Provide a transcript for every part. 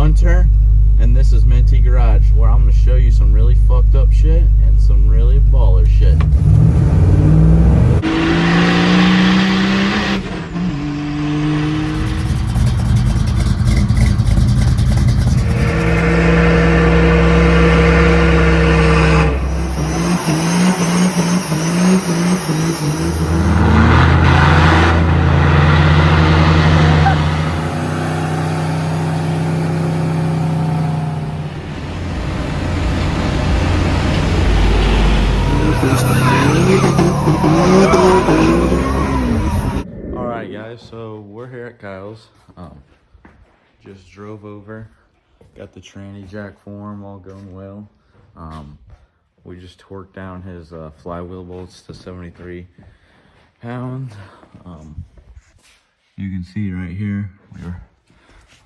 Hunter, and this is Minty Garage, where I'm going to show you some really fucked up shit and some really baller shit. Alright guys, so we're here at Kyle's. Just drove over, got the tranny jack for him, all going well. We just torqued down his flywheel bolts to 73 pounds. You can see right here,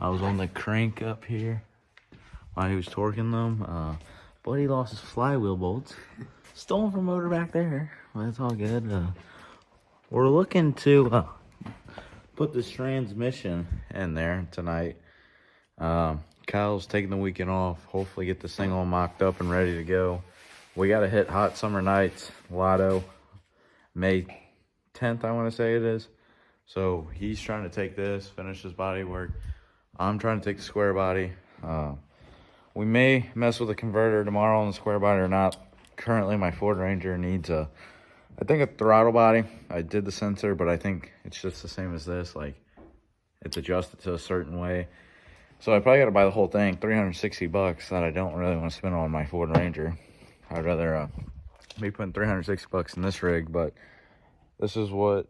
I was on the crank up here while he was torquing them, but he lost his flywheel bolts. Stolen from motor back there, but it's all good. We're looking to put this transmission in there tonight. Kyle's taking the weekend off. Hopefully get this thing all mocked up and ready to go. We got to hit Hot Summer Nights Lotto May 10th, I want to say it is. So he's trying to take this, finish his body work. I'm trying to take the square body. We may mess with the converter tomorrow on the square body or not. Currently my Ford Ranger needs I think a throttle body. I did the sensor, but I think it's just the same as this. Like, it's adjusted to a certain way. So I probably got to buy the whole thing, 360 bucks, that I don't really want to spend on my Ford Ranger. I'd rather be putting 360 bucks in this rig, but this is what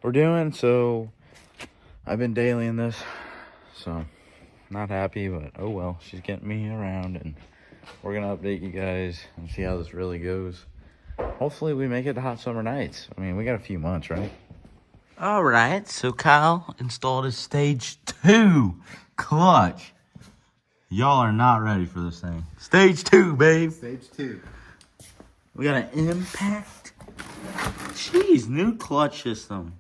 we're doing. So I've been dailying this, so not happy, but oh well. She's getting me around, and we're gonna update you guys and see how this really goes. Hopefully we make it to Hot Summer Nights. I mean, we got a few months, right? All right, so Kyle installed his stage 2 clutch. Y'all are not ready for this thing. Stage 2, babe. Stage 2. We got an impact. Jeez, new clutch system.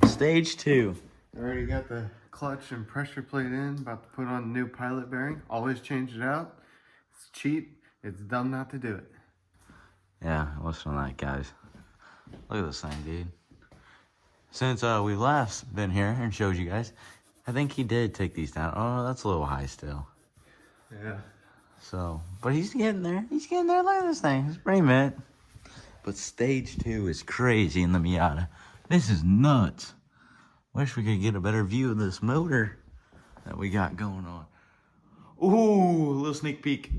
Stage 2. Already got the clutch and pressure plate in. About to put on a new pilot bearing. Always change it out. It's cheap. It's dumb not to do it. Yeah, listen to that, guys. Look at this thing, dude. Since we last been here and showed you guys, I think he did take these down. Oh, that's a little high still. Yeah. So, but he's getting there. He's getting there. Look at this thing. It's pretty mint. But stage 2 is crazy in the Miata. This is nuts. Wish we could get a better view of this motor that we got going on. Ooh, a little sneak peek.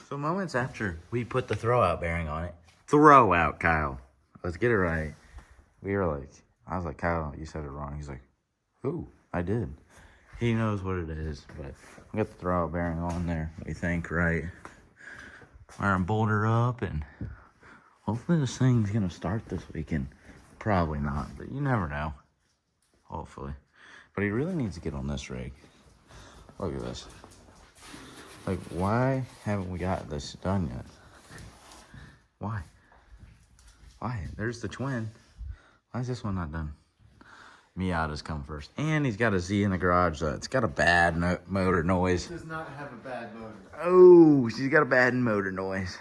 So moments after we put the throwout bearing on it, throwout, Kyle. Let's get it right. We were like, I was like, Kyle, you said it wrong. He's like, ooh, I did. He knows what it is, but we got the throwout bearing on there, we think, right? Wiring bolter up, and hopefully this thing's gonna start this weekend. Probably not, but you never know. Hopefully. But he really needs to get on this rig. Look at this. Like, why haven't we got this done yet? Why? Why? There's the twin. Why is this one not done? Miata's come first. And he's got a Z in the garage. It's got a bad motor noise. It does not have a bad motor. Oh, she's got a bad motor noise.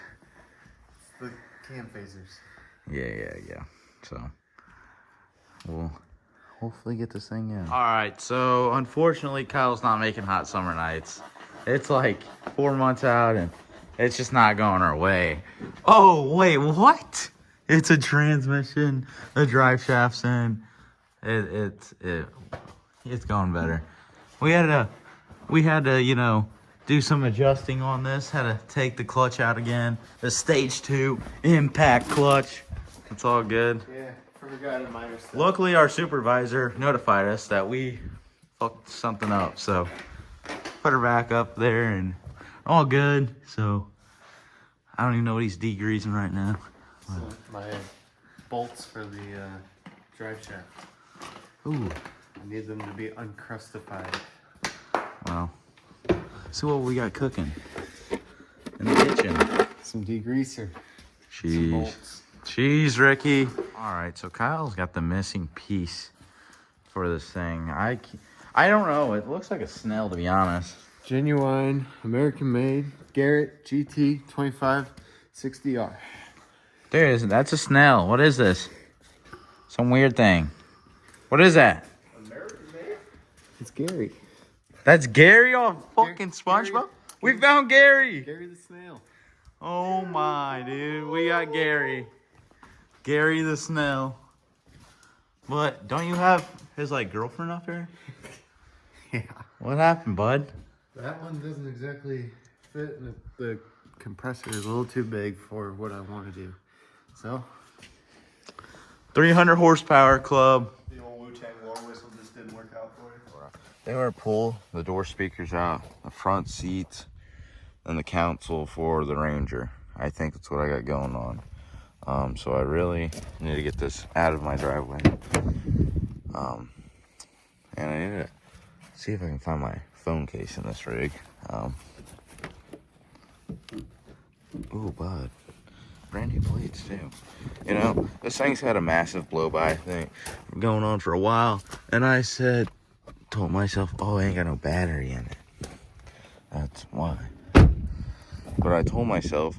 It's the cam phasers. Yeah. So, we'll hopefully get this thing in. All right, so unfortunately, Kyle's not making Hot Summer Nights. It's like 4 months out, and it's just not going our way. Oh, wait, what? It's a transmission. The drive shaft's in. It's going better. We had to, you know, do some adjusting on this. Had to take the clutch out again. The stage 2 impact clutch. It's all good. Yeah, forgot a minor stuff. Luckily, our supervisor notified us that we fucked something up, so put her back up there and all good. So I don't even know what he's degreasing right now. So my bolts for the drive shaft. Ooh. I need them to be uncrustified. Well, see what we got cooking in the kitchen. Some degreaser. Jeez, Ricky. All right, so Kyle's got the missing piece for this thing. I don't know. It looks like a snail, to be honest. Genuine, American-made Garrett GT 2560R. There it is. That's a snail. What is this? Some weird thing. What is that? American-made? It's Gary. That's Gary on fucking SpongeBob? Gary. We found Gary. Gary the snail. Oh my, dude. We got Gary. Gary the snail. But don't you have his like girlfriend up here? Yeah. What happened, bud? That one doesn't exactly fit. The compressor is a little too big for what I want to do. So 300 horsepower club. the old Wu-Tang war whistle just didn't work out for you. They were to pull the door speakers out, the front seats, and the console for the Ranger. I think that's what I got going on. So I really need to get this out of my driveway. And I need to see if I can find my phone case in this rig. Ooh, bud. Brand new plates too. You know, this thing's had a massive blow-by thing going on for a while. And I told myself, oh, I ain't got no battery in it. That's why. But I told myself,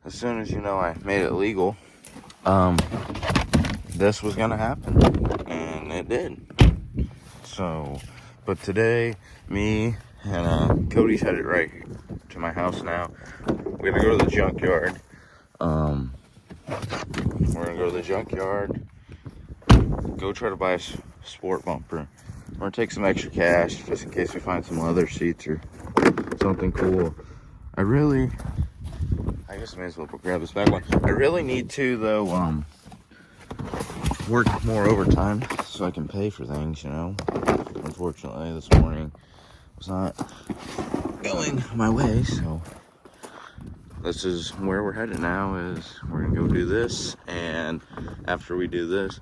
as soon as, I made it legal, this was gonna happen. And it did. So, but today, me and Cody's headed right to my house now. We're gonna go to the junkyard. We're gonna go to the junkyard, go try to buy a sport bumper. We're gonna take some extra cash just in case we find some leather seats or something cool. I guess I may as well grab this back one. I really need to, though, work more overtime so I can pay for things, Unfortunately, this morning was not going my way, so this is where we're headed now. Is we're gonna go do this, and after we do this,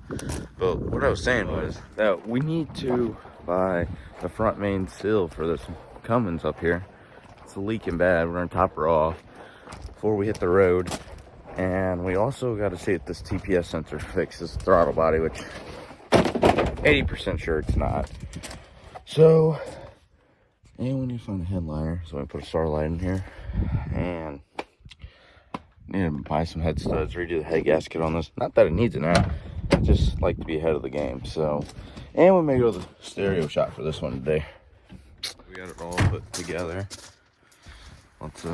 but what I was saying was that we need to buy the front main seal for this Cummins up here. It's leaking bad. We're gonna top her off before we hit the road, and we also got to see if this TPS sensor fixes the throttle body, which 80% sure it's not. So, and we need to find a headliner, so I put a starlight in here, and need to buy some head studs, redo the head gasket on this. Not that it needs it now, I just like to be ahead of the game. So, and we may go to the stereo shop for this one today. We got it all put together. Let's see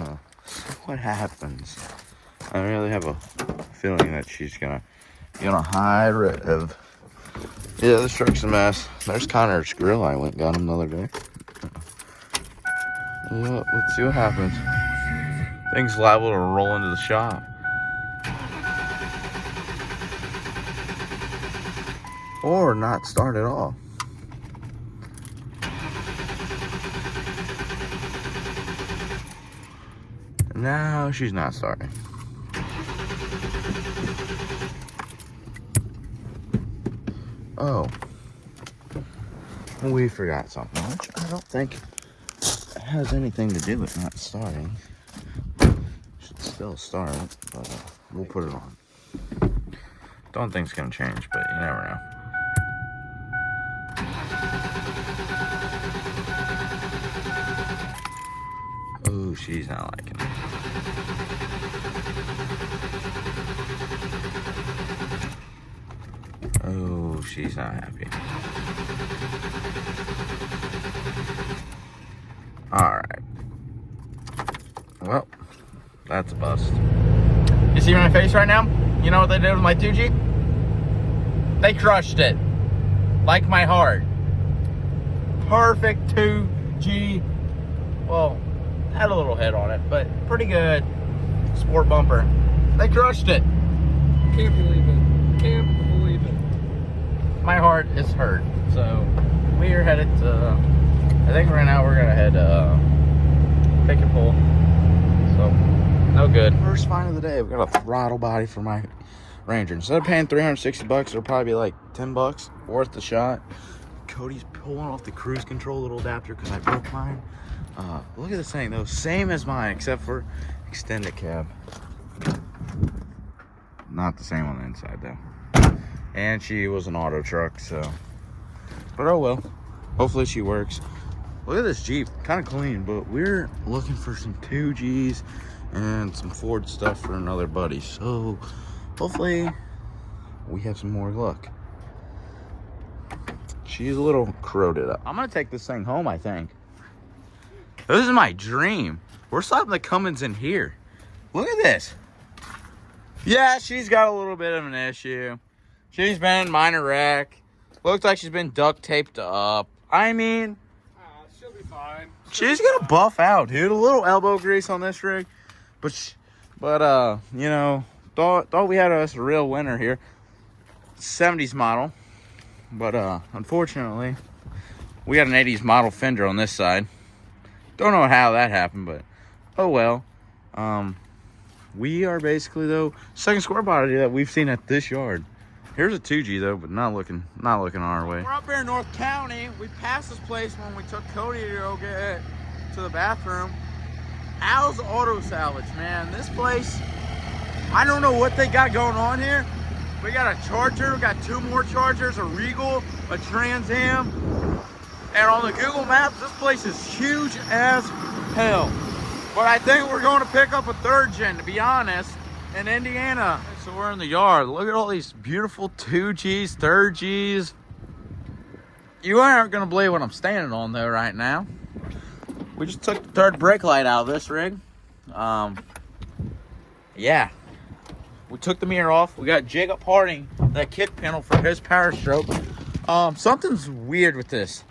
what happens. I really have a feeling that she's gonna be on a high rev. Yeah, this truck's a mess. There's Connor's grill. I went and got him the other day. Yeah, let's see what happens. Thing's liable to roll into the shop. Or not start at all. No, she's not starting. Oh. We forgot something, which I don't think has anything to do with not starting. Should still start, but we'll put it on. Don't think it's gonna change, but you never know. Oh, she's not liking it. Oh, she's not happy. Alright. Well, that's a bust. You see my face right now? You know what they did with my 2G? They crushed it. Like my heart. Perfect 2G. Well, had a little head on it, but pretty good. Sport bumper. They crushed it. Can't believe it. Can't believe it. My heart is hurt. So we are headed to, I think right now we're gonna head pick and pull. So no good. First find of the day. We got a throttle body for my Ranger. Instead of paying $360, it'll probably be like $10 worth the shot. Cody's pulling off the cruise control little adapter because I broke mine. Look at this thing though, same as mine except for extended cab. Not the same on the inside though. And she was an auto truck, so. But oh well. Hopefully she works. Look at this Jeep, kind of clean, but we're looking for some 2Gs and some Ford stuff for another buddy. So hopefully we have some more luck. She's a little corroded up. I'm gonna take this thing home, I think. This is my dream. We're stopping the Cummins in here. Look at this. Yeah, she's got a little bit of an issue. She's been in minor wreck. Looks like she's been duct taped up. I mean, she'll be fine. She's gonna buff out, dude. A little elbow grease on this rig, but you know, thought we had us a real winner here. 70s model, but unfortunately, we got an 80s model fender on this side. Don't know how that happened, but oh well. We are basically though second square body that we've seen at this yard. Here's a 2G though, but not looking our way. We're up here in North County. We passed this place when we took Cody to go get to the bathroom. Al's Auto Salvage, man. This place, I don't know what they got going on here. We got a Charger, we got 2 more Chargers, a Regal, a Trans Am. And on the Google Maps, this place is huge as hell. But I think we're going to pick up a 3rd gen, to be honest, in Indiana. So we're in the yard. Look at all these beautiful 2Gs, 3rd Gs. You aren't going to believe what I'm standing on, though, right now. We just took the 3rd brake light out of this rig. Yeah. We took the mirror off. We got Jacob Harding, that kick panel for his Power Stroke. Something's weird with this.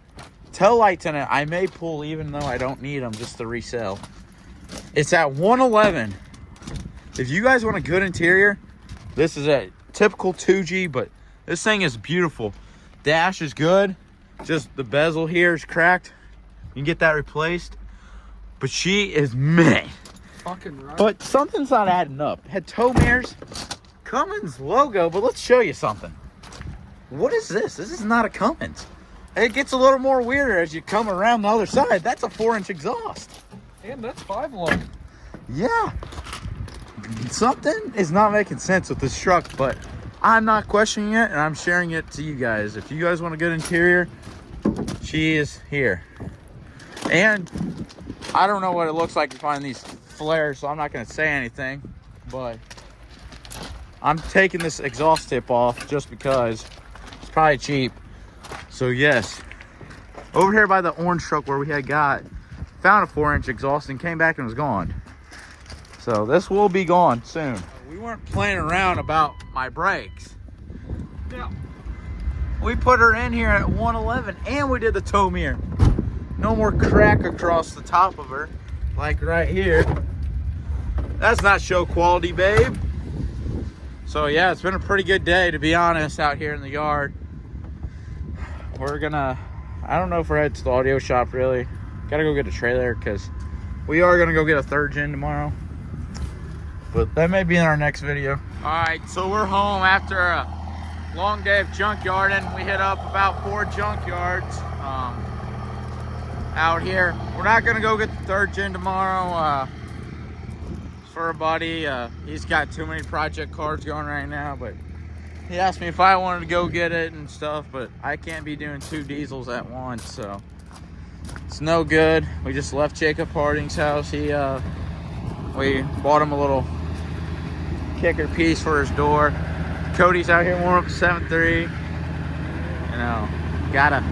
Tail lights in it, I may pull even though I don't need them just to resell. It's at 111. If you guys want a good interior, this is a typical 2G, but this thing is beautiful. Dash is good. Just the bezel here is cracked. You can get that replaced. But she is meh. Fucking right. But something's not adding up. Had tow mirrors, Cummins logo, but let's show you something. What is this? This is not a Cummins. It gets a little more weirder as you come around the other side. That's a 4-inch exhaust. And that's 5 long. Yeah. Something is not making sense with this truck, but I'm not questioning it, and I'm sharing it to you guys. If you guys want a good interior, she is here. And I don't know what it looks like to find these flares, so I'm not going to say anything, but I'm taking this exhaust tip off just because it's probably cheap. So yes, over here by the orange truck where we had found a 4-inch exhaust and came back and was gone. So this will be gone soon. We weren't playing around about my brakes. Yeah. We put her in here at 111 and we did the tow mirror. No more crack across the top of her, like right here. That's not show quality, babe. So yeah, it's been a pretty good day, to be honest, out here in the yard. We're gonna, I don't know if we're headed to the audio shop really. Gotta go get a trailer because we are gonna go get a 3rd gen tomorrow. But that may be in our next video. All right, so we're home after a long day of junkyarding. We hit up about 4 junkyards out here. We're not gonna go get the 3rd gen tomorrow. It's for a buddy. He's got too many project cars going right now, but he asked me if I wanted to go get it and stuff, but I can't be doing 2 diesels at once, so it's no good. We just left Jacob Harding's house. We bought him a little kicker piece for his door. Cody's out here warming up a 7.3. You know, gotta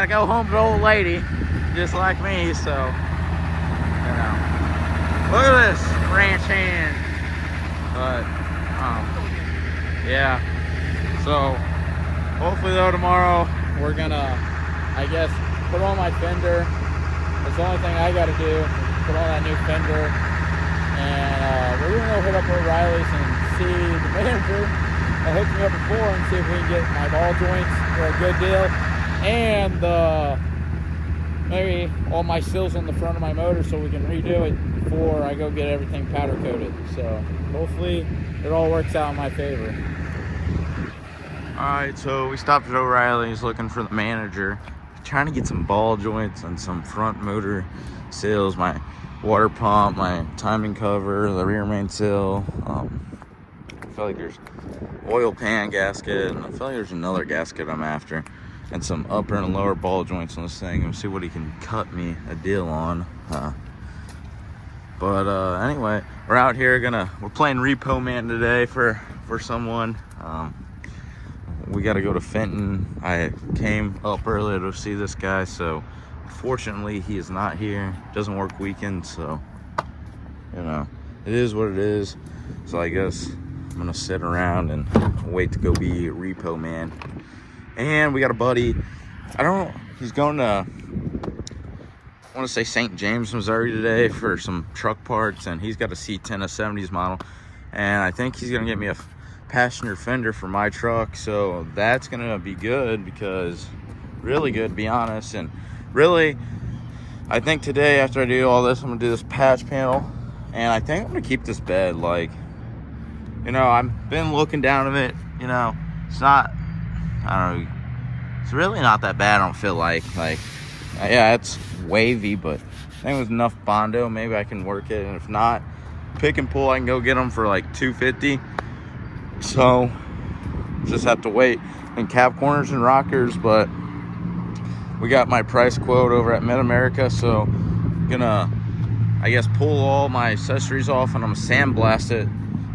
go home to the old lady, just like me. So, you know, look at this ranch hand. But yeah. So hopefully though tomorrow we're gonna, I guess, put on my fender. That's the only thing I gotta do. Put on that new fender. And we're gonna go hit up O'Reilly's and see the manager that hooked me up before and see if we can get my ball joints for a good deal. And maybe all my seals on the front of my motor so we can redo it before I go get everything powder coated. So hopefully it all works out in my favor. Alright, so we stopped at O'Reilly's looking for the manager. Trying to get some ball joints and some front motor seals. My water pump, my timing cover, the rear main seal. I feel like there's oil pan gasket, and I feel like there's another gasket I'm after. and some upper and lower ball joints on this thing and see what he can cut me a deal on. But anyway, we're out here we're playing Repo Man today for someone. We got to go to Fenton. I came up early to see this guy, so unfortunately he is not here. Doesn't work weekends, so you know, it is what it is. So I guess I'm gonna sit around and wait to go be Repo Man. And we got a buddy. He's going to, I want to say St. James, Missouri today for some truck parts, and he's got a C10, a 70s model, and I think he's gonna get me a passenger fender for my truck. So that's gonna be good, because really good, to be honest. And really, I think today after I do all this, I'm gonna do this patch panel, and I think I'm gonna keep this bed. Like, you know, I've been looking down at it, you know, it's not, I don't know, it's really not that bad. I don't feel like yeah, it's wavy, but I think with enough Bondo, maybe I can work it. And if not, pick and pull, I can go get them for like $250. So just have to wait. And cab corners and rockers, but we got my price quote over at Mid-America, so I'm gonna, I guess, pull all my accessories off and I'm gonna sandblast it,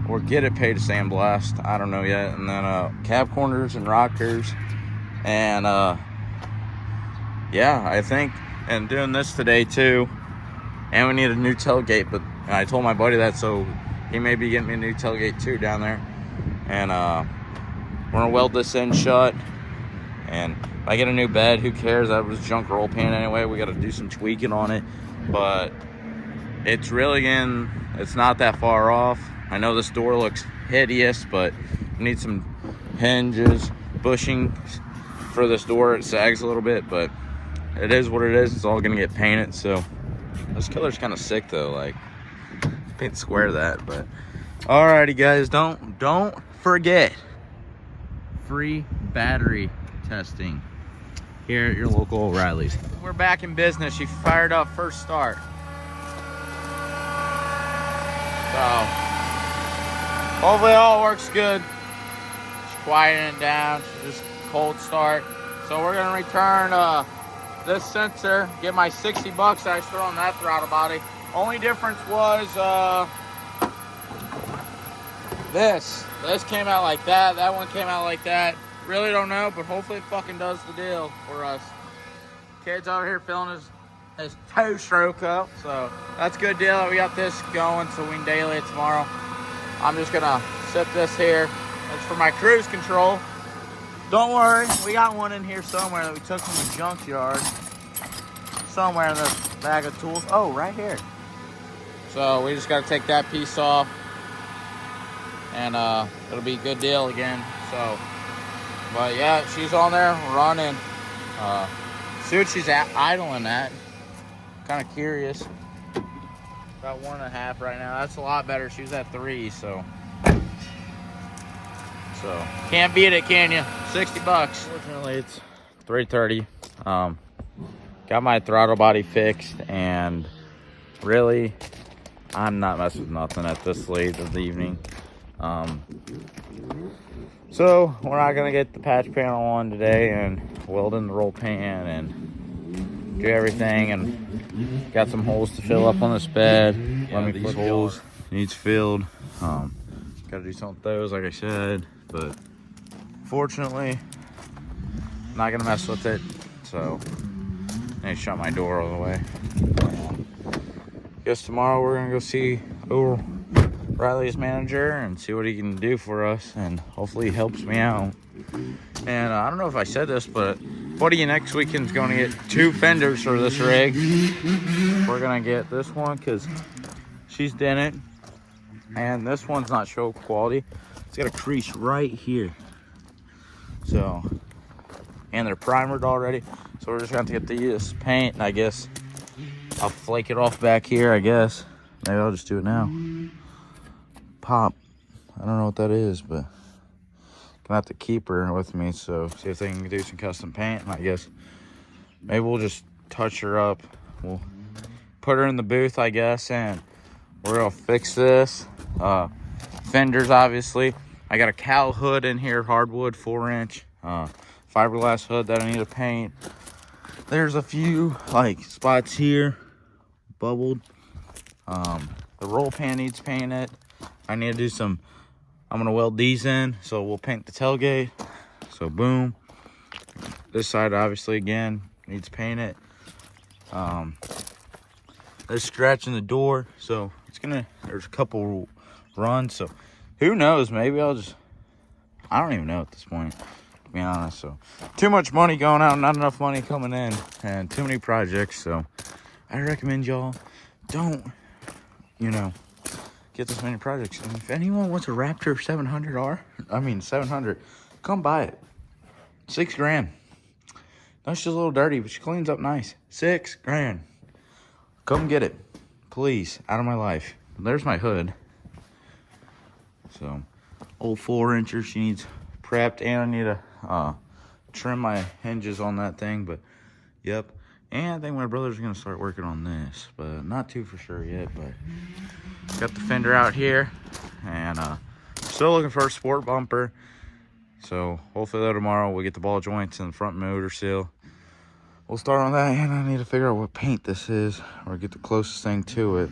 or get it paid to sandblast, I don't know yet. And then cab corners and rockers, and yeah, I think, and doing this today too. And we need a new tailgate, but I told my buddy that, so he may be getting me a new tailgate too down there. And we're gonna weld this in shut. And if I get a new bed, who cares? That was junk roll pan anyway. We got to do some tweaking on it, but it's really it's not that far off. I know this door looks hideous, but I need some hinges, bushing for this door. It sags a little bit, but it is what it is. It's all gonna get painted. So this color's kind of sick though. Like, paint square that. But alrighty, guys, don't forget free battery testing here at your local O'Reilly's. We're back in business. She fired up first start. So hopefully it all works good. She's quieting it down. She's just cold start. So we're gonna return this sensor, get my $60 that I threw on that throttle body. Only difference was this came out like that. That one came out like that. Really don't know, but hopefully it fucking does the deal for us. Kid's over here filling his two-stroke up, so that's a good deal that we got this going so we can daily it tomorrow. I'm just gonna sit this here. It's for my cruise control. Don't worry, we got one in here somewhere that we took from the junkyard. Somewhere in this bag of tools. Oh, right here. So we just gotta take that piece off, and it'll be a good deal again. So, but yeah, she's on there running. See what she's idling at. Kind of curious. About 1.5 right now. That's a lot better. She was at 3, so can't beat it, can you? $60. Fortunately, it's 3:30. Got my throttle body fixed, and really, I'm not messing with nothing at this late of the evening. So we're not gonna get the patch panel on today and weld in the roll pan and do everything, and got some holes to fill up on this bed. Let me these holes needs filled. Gotta do something with those, like I said, but fortunately not gonna mess with it. So I need to shut my door all the way. Guess tomorrow we're gonna go see O'Reilly's manager and see what he can do for us, and hopefully he helps me out. And I don't know if I said this, but buddy next weekend's going to get 2 fenders for this rig. We're gonna get this one because she's dented, and this one's not show quality. It's got a crease right here. So, and they're primered already. So we're just gonna have to get this paint, and I guess I'll flake it off back here, I guess. Maybe I'll just do it now. Pop. I don't know what that is, but I'm gonna have to keep her with me, so see if they can do some custom paint. And I guess maybe we'll just touch her up. We'll put her in the booth, I guess, and we're gonna fix this. Fenders, obviously. I got a cowl hood in here, hardwood, 4-inch. fiberglass hood that I need to paint. There's a few like spots here, bubbled. The roll pan needs painted. I need to do some, I'm gonna weld these in, so we'll paint the tailgate. So boom. This side obviously again needs painted. There's scratch in the door, so it's gonna, there's a couple runs, so who knows, maybe I'll just, I don't even know at this point, to be honest. So too much money going out, not enough money coming in, and too many projects. So I recommend y'all don't, you know, get this many projects. And if anyone wants a Raptor 700, come buy it. $6 grand. That's just a little dirty, but she cleans up nice. $6 grand. Come get it, please, out of my life. There's my hood. So, old 4-incher, she needs prepped, and I need to trim my hinges on that thing. But, yep. And I think my brother's gonna start working on this, but not too for sure yet. But got the fender out here, and still looking for a sport bumper. So hopefully though tomorrow we'll get the ball joints and the front motor seal. We'll start on that, and I need to figure out what paint this is, or get the closest thing to it.